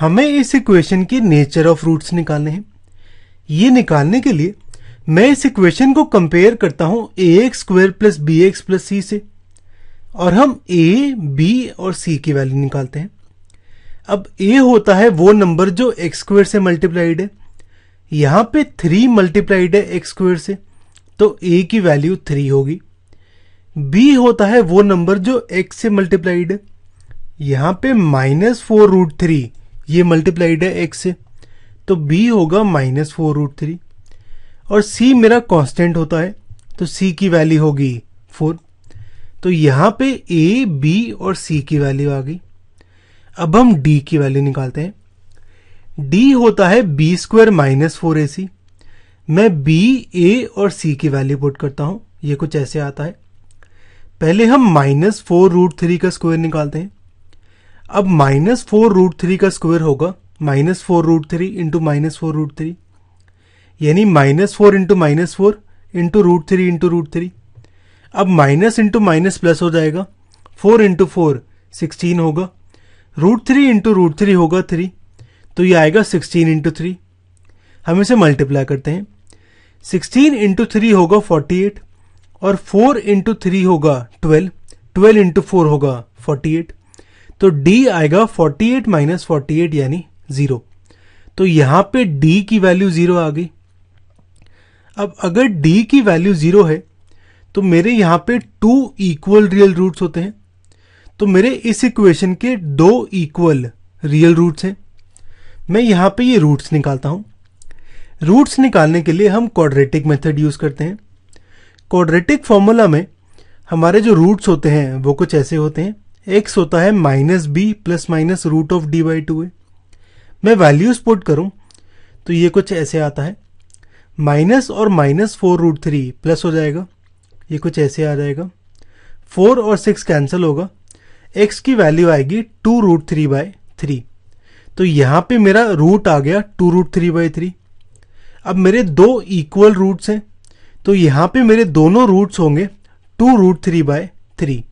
हमें इस इक्वेशन के नेचर ऑफ रूट्स निकालने हैं। ये निकालने के लिए मैं इस इक्वेशन को कंपेयर करता हूं ax² plus bx plus c से, और हम a, b और c की वैल्यू निकालते हैं। अब a होता है वो नंबर जो x² से मल्टीप्लाइड है, यहां पे 3 मल्टीप्लाइड है x² से, तो a की वैल्यू 3 होगी। b होता है वो नंबर जो x से मल्टीप्लाइड है, यहां पे -4√3 ये मल्टीप्लाइड है x से, तो b होगा -4√3। और c मेरा कांस्टेंट होता है, तो c की वैल्यू होगी 4। तो यहां पे a, b और c की वैल्यू आ गई। अब हम d की वैल्यू निकालते हैं। d होता है b² -4ac। मैं b, a और c की वैल्यू पुट करता हूं, ये कुछ ऐसे आता है। पहले हम -4√3 का स्क्वायर निकालते हैं। अब -4√3 का स्क्वायर होगा -4√3 इंटू -4√3, यानी -4 इंटू -4 इंटू √3 इंटू √3। अब माइनस इंटू माइनस प्लस हो जाएगा, 4 इंटू 4 16 होगा, √3 इंटू √3 होगा 3, तो ये आएगा 16 इंटू 3। हम इसे मल्टीप्लाई करते हैं। 16 इंटू 3 होगा 48, और 4 इंटू 3 होगा 12, 12 इंटू 4 होगा 48। तो d आएगा 48 माइनस 48 यानी 0। तो यहां पे d की वैल्यू 0 आ गई। अब अगर d की वैल्यू 0 है तो मेरे यहां पे 2 इक्वल रियल रूट्स होते हैं। तो मेरे इस इक्वेशन के 2 इक्वल रियल रूट्स हैं। मैं यहां पे ये रूट्स निकालता हूं। रूट्स निकालने के लिए हम क्वाड्रेटिक मेथड यूज करते हैं। क्वाड्रेटिक फॉर्मूला में हमारे जो रूट्स होते हैं वो कुछ ऐसे होते हैं। x होता है -b प्लस माइनस √d/2 है। मैं वैल्यूज पुट करूं तो ये कुछ ऐसे आता है। माइनस और -4√3 प्लस हो जाएगा, ये कुछ ऐसे आ जाएगा। 4 और 6 कैंसिल होगा, x की वैल्यू आएगी 2√3/3। तो यहां पे मेरा रूट आ गया 2√3/3। अब मेरे 2 इक्वल रूट्स हैं, तो यहां पे मेरे दोनों रूट्स होंगे 2√3/3।